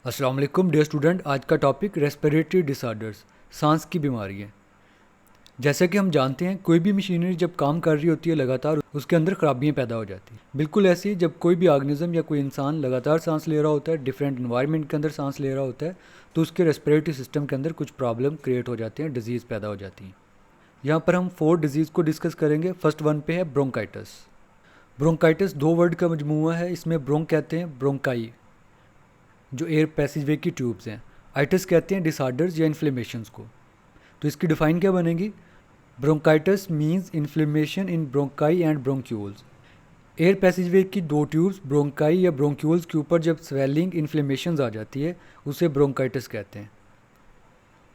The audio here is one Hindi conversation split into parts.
अस्सलाम वालेकुम डियर स्टूडेंट। आज का टॉपिक रेस्पिरेटरी डिसऑर्डर्स, सांस की बीमारियाँ। जैसा कि हम जानते हैं, कोई भी मशीनरी जब काम कर रही होती है लगातार, उसके अंदर खराबियाँ पैदा हो जाती हैं। बिल्कुल ऐसे ही जब कोई भी ऑर्गेनिज्म या कोई इंसान लगातार सांस ले रहा होता है, डिफरेंट इन्वायरमेंट के अंदर सांस ले रहा होता है, तो उसके रेस्पिरेटरी सिस्टम के अंदर कुछ प्रॉब्लम क्रिएट हो जाती हैं, डिजीज़ पैदा हो जाती हैं। यहाँ पर हम 4 डिजीज़ को डिस्कस करेंगे। फर्स्ट वन पे है ब्रोंकाइटिस। ब्रोंकाइटिस 2 वर्ड का मजमूआ है। इसमें ब्रोंक कहते हैं ब्रोंकाई, जो एयर पैसेजवे की ट्यूब्स हैं। आइटिस कहते हैं डिसऑर्डर्स या इन्फ्लेमेशंस को। तो इसकी डिफाइन क्या बनेगी? Bronchitis means inflammation in bronchi and bronchioles. Air passageway की 2 ट्यूब्स ब्रोंकाई या ब्रोंक्यूल्स के ऊपर जब स्वेलिंग इन्फ्लेमेशंस आ जाती है, उसे ब्रोंकाइटिस कहते हैं।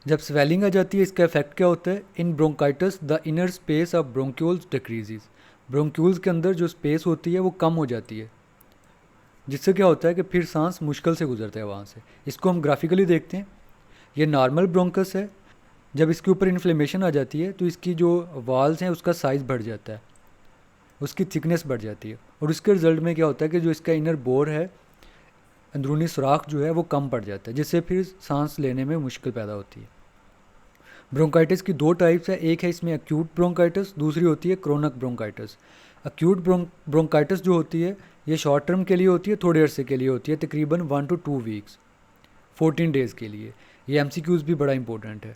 जब स्वेलिंग आ जाती है, इसका इफेक्ट क्या होता है? In bronchitis the inner space of bronchioles decreases. Bronchioles के अंदर जो स्पेस होती है वो कम हो जाती है, जिससे क्या होता है कि फिर सांस मुश्किल से गुजरता है वहाँ से। इसको हम ग्राफिकली देखते हैं। ये नॉर्मल ब्रोंकस है। जब इसके ऊपर इन्फ्लेमेशन आ जाती है तो इसकी जो वाल्स हैं उसका साइज़ बढ़ जाता है, उसकी थिकनेस बढ़ जाती है, और उसके रिजल्ट में क्या होता है कि जो इसका इनर बोर है, अंदरूनी सुराख जो है वो कम पड़ जाता है, जिससे फिर सांस लेने में मुश्किल पैदा होती है। ब्रोंकाइटिस की 2 टाइप्स है। एक है इसमें एक्यूट ब्रोंकाइटिस, दूसरी होती है क्रोनिक ब्रोंकाइटिस। एक्यूट ब्रोंकाइटिस जो होती है ये शॉर्ट टर्म के लिए होती है, थोड़े अरसे के लिए होती है, तकरीबन 1 to 2 वीक्स, 14 डेज़ के लिए। ये एमसीक्यूज़ भी बड़ा इंपॉर्टेंट है।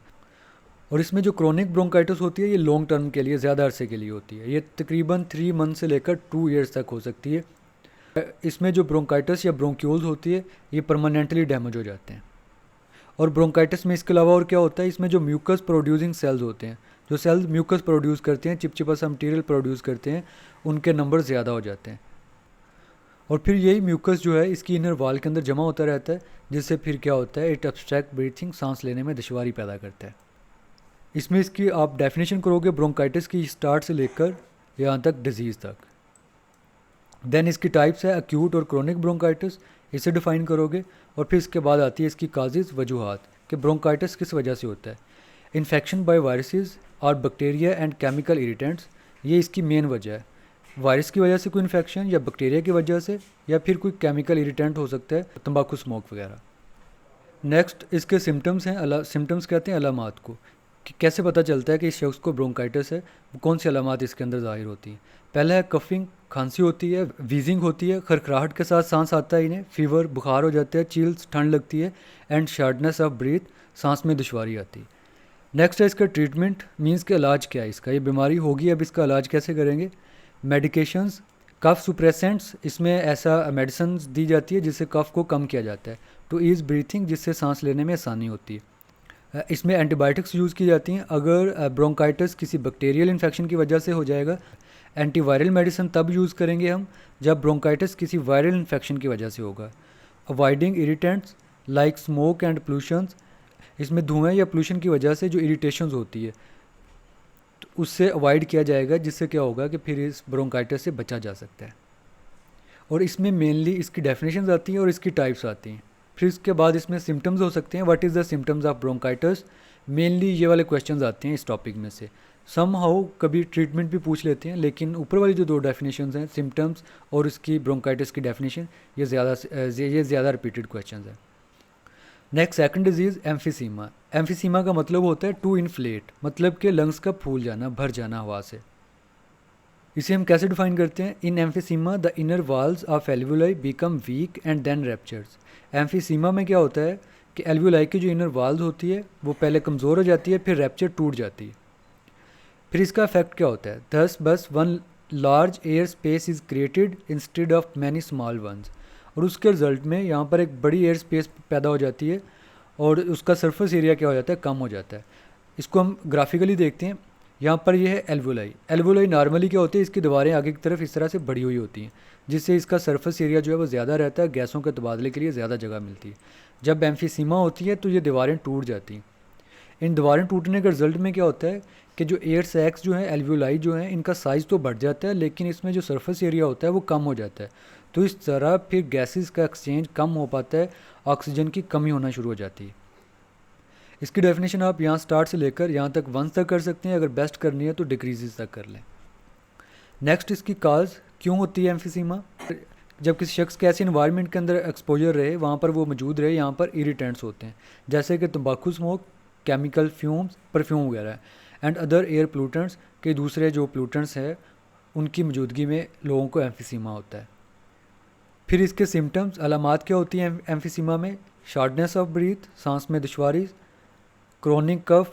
और इसमें जो क्रोनिक ब्रोंकाइटिस होती है ये लॉन्ग टर्म के लिए, ज़्यादा अरसे के लिए होती है। ये तकरीबन 3 मंथ से लेकर 2 ईयर्स तक हो सकती है। इसमें जो ब्रोंकाइटिस या ब्रोंक्यूल्स होती है ये परमानेंटली डैमेज हो जाते हैं। और ब्रोंकाइटिस में इसके अलावा और क्या होता है? इसमें जो म्यूकस प्रोड्यूसिंग सेल्स होते हैं, जो सेल्स म्यूकस प्रोड्यूस करते हैं, चिपचिपा सा मटीरियल प्रोड्यूस करते हैं, उनके नंबर ज़्यादा हो जाते हैं। और फिर यही म्यूकस जो है इसकी इनर वाल के अंदर जमा होता रहता है, जिससे फिर क्या होता है? इट ऑब्स्ट्रक्ट ब्रीथिंग, सांस लेने में दुश्वारी पैदा करता है। इसमें इसकी आप डेफिनेशन करोगे ब्रोंकाइटिस की, स्टार्ट से लेकर यहाँ तक डिजीज़ तक। देन इसकी टाइप्स है एक्यूट और क्रोनिक ब्रोंकाइटिस, इसे डिफाइन करोगे। और फिर इसके बाद आती है इसकी काजेज़, वजूहात, कि ब्रोंकाइटिस किस वजह से होता है। इन्फेक्शन बाय वायरसेस और बैक्टीरिया एंड केमिकल इरिटेंट्स, ये इसकी मेन वजह है। वायरस की वजह से कोई इन्फेक्शन, या बैक्टीरिया की वजह से, या फिर कोई केमिकल इरिटेंट हो सकता है, तंबाकू स्मोक वगैरह। नेक्स्ट इसके सिम्टम्स हैं। सिम्टम्स कहते हैं अलामात को, कि कैसे पता चलता है कि इस शख्स को ब्रोंकाइटिस है, कौन सी अलामात इसके अंदर ज़ाहिर होती हैं। पहला है कफिंग, खांसी होती है, वीजिंग होती है, खरखराहट के साथ सांस आता है इन्हें, फीवर, बुखार हो जाता है, चिल्स, ठंड लगती है, एंड शार्टनेस ऑफ ब्रीथ, सांस में दुश्वारी आती है। नेक्स्ट है इसका ट्रीटमेंट, मीन्स के इलाज क्या है इसका। ये बीमारी होगी, अब इसका इलाज कैसे करेंगे? मेडिकेशंस, कफ सुप्रेसेंट्स, इसमें ऐसा मेडिसिन दी जाती है जिससे कफ को कम किया जाता है, टू ईज़ ब्रीथिंग, जिससे सांस लेने में आसानी होती है। इसमें एंटीबायोटिक्स यूज़ की जाती हैं अगर ब्रोंकाइटिस किसी बैक्टीरियल इन्फेक्शन की वजह से हो जाएगा। एंटीवायरल मेडिसिन तब यूज़ करेंगे हम जब ब्रोंकाइटिस किसी वायरल इन्फेक्शन की वजह से होगा। Avoiding irritants like smoke and pollutions, इसमें धुएं या पोल्यूशन की वजह से जो इरिटेशंस होती है तो उससे अवॉइड किया जाएगा, जिससे क्या होगा कि फिर इस ब्रोंकाइटिस से बचा जा सकता है। और इसमें मेनली इसकी डेफिनेशंस आती हैं और इसकी टाइप्स आती हैं। फिर इसके बाद इसमें सिम्टम्स हो सकते हैं। What is the symptoms of bronchitis, mainly ये वाले क्वेश्चंस आते हैं इस टॉपिक में से। सम हाउ कभी ट्रीटमेंट भी पूछ लेते हैं, लेकिन ऊपर वाली जो 2 डेफिनेशंस हैं, सिम्टम्स और इसकी ब्रोंकाइटिस की डेफिनेशन, ये ज़्यादा रिपीटेड क्वेश्चंस हैं। Next second disease emphysema. Emphysema का मतलब होता है टू इन्फ्लेट, मतलब कि लंग्स का फूल जाना, भर जाना हवा से। इसे हम कैसे डिफाइन करते हैं? In emphysema the inner walls of alveoli become weak and then ruptures. Emphysema में क्या होता है कि एल्वुलाई की जो इनर वाल्स होती है वो पहले कमज़ोर हो जाती है, फिर रैप्चर टूट जाती है। फिर इसका इफेक्ट क्या होता है? दस बस one large air space is created instead of many small once. और उसके रिजल्ट में यहाँ पर एक बड़ी एयर स्पेस पैदा हो जाती है और उसका सरफेस एरिया क्या हो जाता है? कम हो जाता है। इसको हम ग्राफिकली देखते हैं। यहाँ पर ये है एल्वुलाई। एल्वुलाई नॉर्मली क्या होती है? इसकी दीवारें आगे की तरफ इस तरह से बढ़ी हुई होती हैं, जिससे इसका सरफेस एरिया जो है वो ज़्यादा रहता है, गैसों के तबादले के लिए ज़्यादा जगह मिलती है। जब एम्फीसीमा होती है तो ये दीवारें टूट जाती हैं। इन दीवारें टूटने के रिजल्ट में क्या होता है कि जो एयर सैक्स जो हैं, एल्वुलाई जो हैं, इनका साइज़ तो बढ़ जाता है, लेकिन इसमें जो सरफेस एरिया होता है वो कम हो जाता है। तो इस तरह फिर गैसेस का एक्सचेंज कम हो पाता है, ऑक्सीजन की कमी होना शुरू हो जाती है। इसकी डेफिनेशन आप यहाँ स्टार्ट से लेकर यहाँ तक 1 तक कर सकते हैं, अगर बेस्ट करनी है तो डिक्रीजेस तक कर लें। नेक्स्ट इसकी काज, क्यों होती है एम्फीसीमा? जब किसी शख्स के ऐसे इन्वायरमेंट के अंदर एक्सपोजर रहे, वहाँ पर वो मौजूद रहे, यहाँ पर इरिटेंट्स होते हैं जैसे कि तंबाकू स्मोक, केमिकल फ्यूम्स, परफ्यूम वगैरह एंड अदर एयर पोल्यूटेंट्स के दूसरे जो पोल्यूटेंट्स हैं उनकी मौजूदगी में लोगों को एम्फीसीमा होता है। फिर इसके सिम्टम्स अलामात क्या होती हैं एम्फीसीमा में? शार्टनेस ऑफ ब्रीथ, सांस में दुश्वारी, क्रोनिक कफ,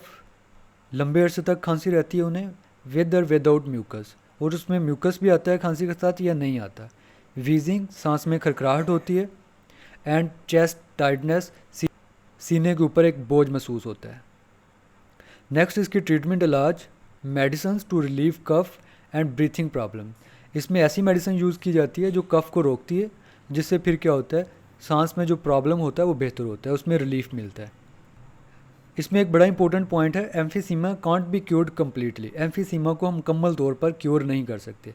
लंबे अरसे तक खांसी रहती है उन्हें, विद और विदाउट म्यूकस, और उसमें म्यूकस भी आता है खांसी के साथ या नहीं आता, वीजिंग, सांस में खरखराहट होती है, एंड चेस्ट टाइटनेस, सीने के ऊपर एक बोझ महसूस होता है। नेक्स्ट इसकी ट्रीटमेंट इलाज, medicine to relieve cough and breathing problem. इसमें ऐसी मेडिसिन यूज़ की जाती है जो कफ को रोकती है, जिससे फिर क्या होता है, सांस में जो प्रॉब्लम होता है वो बेहतर होता है, उसमें रिलीफ मिलता है। इसमें एक बड़ा इंपॉर्टेंट पॉइंट है, emphysema can't be cured completely. Emphysema को हम मुकम्मल तौर पर क्योर नहीं कर सकते।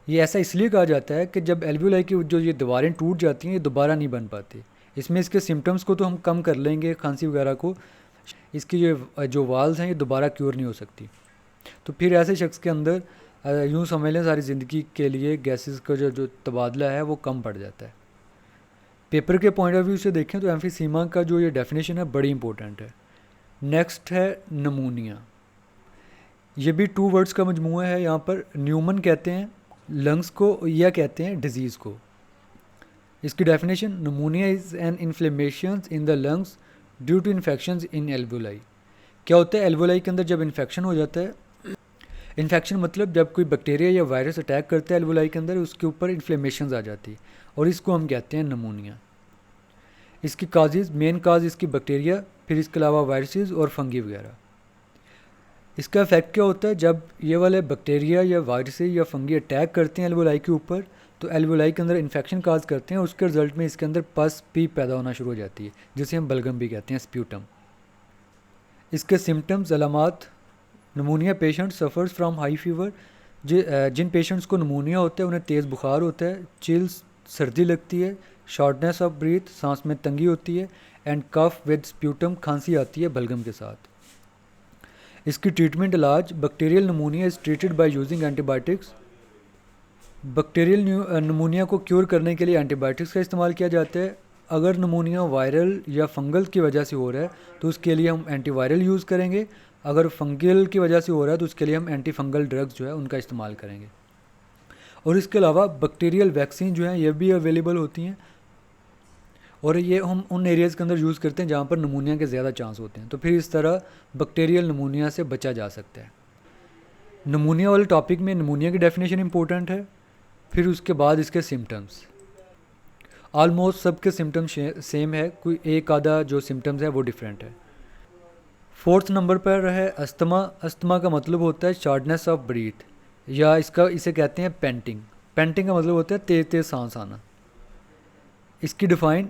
ये ऐसा इसलिए कहा जाता है कि जब एल्वियोलाई की जो ये दीवारें टूट जाती हैं ये दोबारा नहीं बन पाती। इसमें इसके सिम्टम्स को तो हम कम कर लेंगे, खांसी वगैरह को, इसकी जो वाल्स हैं ये दोबारा क्योर नहीं हो सकती। तो फिर ऐसे शख्स के अंदर यूँ समझ लें सारी ज़िंदगी के लिए गैसेस का जो तबादला है वो कम पड़ जाता है। पेपर के पॉइंट ऑफ व्यू से देखें तो एम्फीसीमा का जो ये डेफिनेशन है बड़ी इंपॉर्टेंट है। नेक्स्ट है नमूनिया। ये भी 2 वर्ड्स का मजमूआ है। यहाँ पर न्यूमन कहते हैं लंग्स को या कहते हैं डिजीज़ को। इसकी definition, pneumonia is an inflammation in the lungs due to infection in alveoli. क्या होता है, एल्वोलाई के अंदर जब इन्फेक्शन हो जाता है, इन्फेक्शन मतलब जब कोई बैक्टीरिया या वायरस अटैक करता है एल्वोलाई के अंदर, उसके ऊपर इन्फ्लेमेशन आ जाती है और इसको हम कहते हैं नमूनिया। इसकी काजेज़, मेन काज इसकी बैक्टीरिया, फिर इसके अलावा वायरसेस और फंगी वगैरह। इसका इफेक्ट क्या होता है, जब ये वाले बैक्टीरिया या वायरसेस या फंगी अटैक करते हैं एल्वोलाई के ऊपर तो एल्वोलाई के अंदर इन्फेक्शन काज करते हैं, उसके रिजल्ट में इसके अंदर पस पीप पैदा होना शुरू हो जाती है, जिसे हम बलगम भी कहते हैं, स्प्यूटम। इसके सिम्टम्स, अलामात, pneumonia patient suffers from high fever. जिन पेशेंट्स को नमूनिया होता है उन्हें तेज़ बुखार होता है, चिल्स, सर्दी लगती है, शॉर्टनेस ऑफ ब्रीथ, सांस में तंगी होती है, एंड कफ विद स्प्यूटम, खांसी आती है बलगम के साथ। इसकी ट्रीटमेंट इलाज, bacterial नमूनिया is treated by using antibiotics. Bacterial नमूनिया को क्योर करने के लिए एंटीबायोटिक्स का इस्तेमाल किया जाता है। अगर नमूनिया वायरल या फंगल की वजह से हो रहा है तो उसके लिए हम एंटीवायरल यूज़ करेंगे। अगर फंगल की वजह से हो रहा है तो उसके लिए हम एंटी फंगल ड्रग्स जो है उनका इस्तेमाल करेंगे। और इसके अलावा बैक्टीरियल वैक्सीन जो है ये भी अवेलेबल होती हैं और ये हम उन एरियाज़ के अंदर यूज़ करते हैं जहाँ पर नमूनिया के ज़्यादा चांस होते हैं। तो फिर इस तरह बैक्टीरियल नमूनिया से बचा जा सकता है। नमूनिया वाले टॉपिक में नमूनिया की डेफिनेशन इंपॉर्टेंट है, फिर उसके बाद इसके सिम्टम्स। ऑलमोस्ट सबके सिम्टम्स सेम है, कोई एक आधा जो सिम्टम्स है वो डिफरेंट है। 4th नंबर पर है अस्थमा। अस्थमा का मतलब होता है शॉर्टनेस ऑफ ब्रीथ, या इसे कहते हैं पेंटिंग। पेंटिंग का मतलब होता है तेज़ तेज़ सांस आना। इसकी define,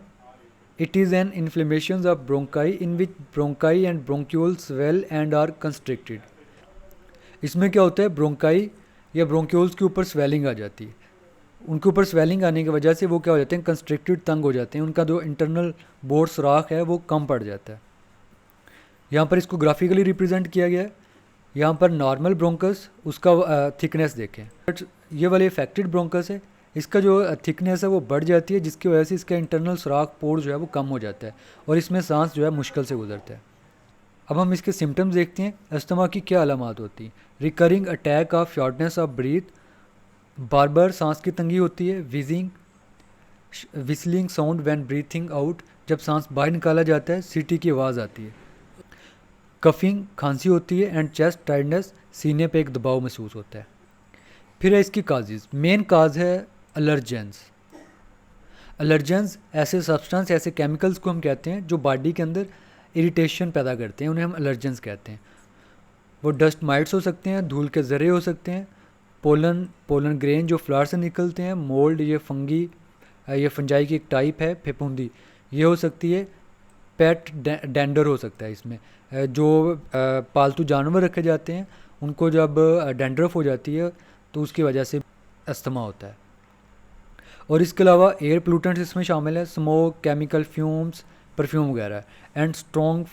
it is an inflammation of bronchi in which bronchi and bronchioles swell and are constricted. इसमें क्या होता है, ब्रोंकाई या ब्रोंक्यूल्स के ऊपर स्वेलिंग आ जाती है। उनके ऊपर स्वेलिंग आने की वजह से वो क्या हो जाते हैं, कंस्ट्रिक्टेड, तंग हो जाते हैं, उनका जो इंटरनल बोर सुराख है वो कम पड़ जाता है। यहाँ पर इसको ग्राफिकली रिप्रेजेंट किया गया है। यहाँ पर नॉर्मल ब्रोंकस, उसका थिकनेस देखें, बट ये वाले इफेक्टेड ब्रोंकस है, इसका जो थिकनेस है वो बढ़ जाती है, जिसकी वजह से इसका इंटरनल सुराख पोर जो है वो कम हो जाता है और इसमें सांस जो है मुश्किल से गुजरता है। अब हम इसके सिम्टम्स देखते हैं। अस्थमा की क्या अलामात होती हैं? Recurring attack of shortness of breath, बार बार सांस की तंगी होती है, wheezing, whistling sound when breathing out, जब सांस बाहर निकाला जाता है सीटी की आवाज़ आती है, कफिंग, खांसी होती है, एंड चेस्ट टाइटनेस, सीने पे एक दबाव महसूस होता है। फिर है इसकी काजेज़। मेन काज है एलर्जेंस। एलर्जेंस ऐसे सब्सटेंस, ऐसे केमिकल्स को हम कहते हैं जो बॉडी के अंदर इरिटेशन पैदा करते हैं, उन्हें हम एलर्जेंस कहते हैं। वो डस्ट माइट्स हो सकते हैं, धूल के ज़रे हो सकते हैं, पोलन ग्रेन जो फ्लावर से निकलते हैं, मोल्ड, ये फंगी, ये फंजाई की एक टाइप है, फेफूंदी, ये हो सकती है, पेट डेंडर हो सकता है। इसमें जो पालतू जानवर रखे जाते हैं उनको जब डेंड्रफ हो जाती है तो उसकी वजह से अस्थमा होता है। और इसके अलावा एयर पोल्यूटेंट्स इसमें शामिल है, स्मोक, केमिकल फ्यूम्स, परफ्यूम वगैरह, एंड स्ट्रॉन्ग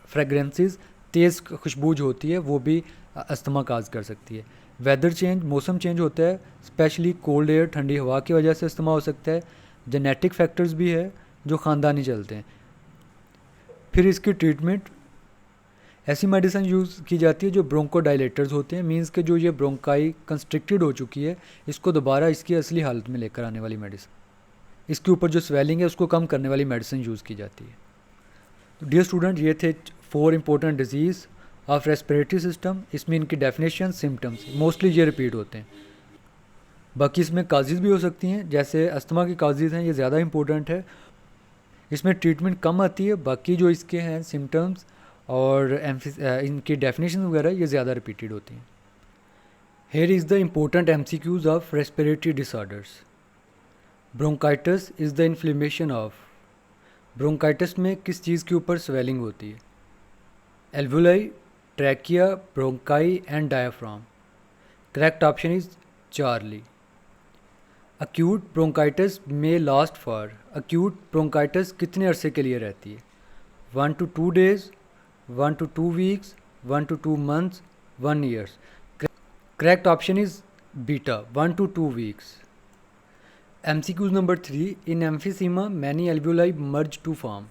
फ्रेगरेंसेस, तेज़ खुशबू जो होती है वो भी अस्थमा काज कर सकती है। वेदर चेंज, मौसम चेंज होता है, स्पेशली कोल्ड एयर, ठंडी हवा की वजह से इस्तेमाल हो सकता है। जेनेटिक फैक्टर्स भी है जो ख़ानदानी चलते हैं। फिर इसकी ट्रीटमेंट, ऐसी मेडिसिन यूज़ की जाती है जो ब्रोंकोडायलेटर्स होते हैं, मींस के जो ये ब्रोंकाई कंस्ट्रिक्टेड हो चुकी है इसको दोबारा इसकी असली हालत में लेकर आने वाली मेडिसिन, इसके ऊपर जो स्वेलिंग है उसको कम करने वाली मेडिसिन यूज़ की जाती है। तो डियर स्टूडेंट, ये थे 4 important disease of respiratory system. इसमें इनकी डेफिनेशन, सिम्टम्स मोस्टली ये रिपीट होते हैं। बाकी इसमें काजेज़ भी हो सकती हैं, जैसे अस्थमा की काजेज़ हैं, ये ज़्यादा इंपॉर्टेंट है, इसमें ट्रीटमेंट कम आती है। बाकी जो इसके हैं सिम्टम्स और इनकी डेफिनेशन वगैरह ये ज़्यादा रिपीटेड होती हैं। Here is the important MCQs of respiratory disorders. Bronchitis is the inflammation of, bronchitis में किस चीज़ के ऊपर स्वेलिंग होती है? Alveoli, trachea, bronchi and diaphragm. Correct option is Charlie. Acute bronchitis में लास्ट फॉर, अक्यूट ब्रोंकाइटिस कितने अरसे के लिए रहती है? 1 to 2 days, 1 to 2 weeks, 1 to 2 months, 1 year. Correct option is beta, 1 to 2 weeks. MCQ number 3, in emphysema many alveoli merge to form.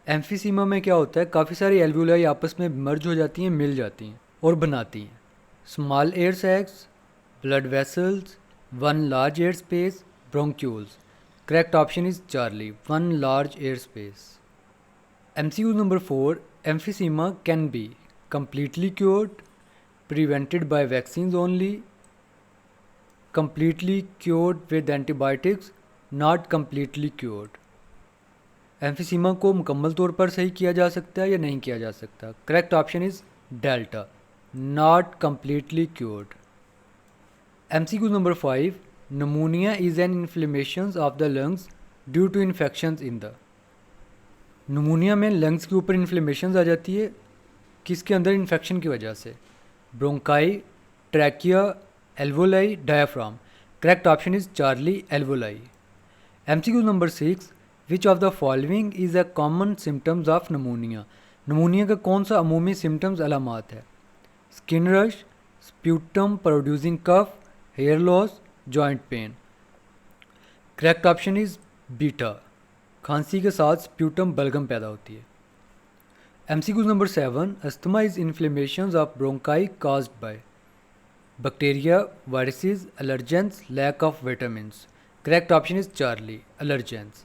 Emphysema में क्या होता है, काफ़ी सारी एल्वुलाई आपस में मर्ज हो जाती हैं, मिल जाती हैं और बनाती हैं small air sacs, blood vessels, one large air space, bronchioles. Correct option is Charlie, one large air space. MCQ number 4, emphysema can be completely cured, prevented by vaccines only, completely cured with antibiotics, not completely cured. Emphysema को मुकम्मल तौर पर सही किया जा सकता है या नहीं किया जा सकता? Correct option is delta, not completely cured. MCQ number 5, pneumonia is an inflammation of the lungs due to infections in the, pneumonia में लंग्स के ऊपर इन्फ्लेमेशन आ जाती है, किसके अंदर इन्फेक्शन की वजह से? Bronchi, trachea, alveoli, diaphragm. Correct option is Charlie, alveoli. MCQ number 6, which of the following is a common symptoms of pneumonia. Pneumonia का कौन सा अमूमी सिम्टम्स अलामात है? Skin rash, sputum producing cough, hair loss, joint pain. Correct option is beta, खांसी के साथ स्प्यूटम बलगम पैदा होती है। MCQ number 7, asthma is inflammation of bronchi caused by bacteria, viruses, allergens, lack of vitamins. Correct option is Charlie, allergens.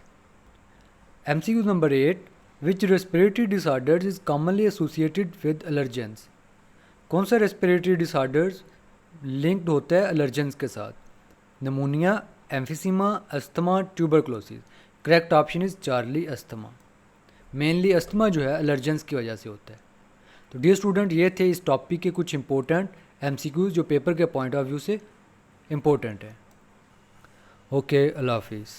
MCQ number 8, which respiratory disorders is commonly associated with allergens? कौन सा रेस्पिरेटरी डिसऑर्डर्स लिंक्ड होता है एलर्जेंस के साथ? Pneumonia, emphysema, asthma, tuberculosis. Correct option is Charlie, asthma. Mainly asthma जो है एलर्जेंस की वजह से होता है। तो डियर स्टूडेंट, ये थे इस टॉपिक के कुछ इंपॉर्टेंट MCQs जो पेपर के पॉइंट ऑफ व्यू से इम्पोर्टेंट है। ओके, अल्लाह हाफिज़।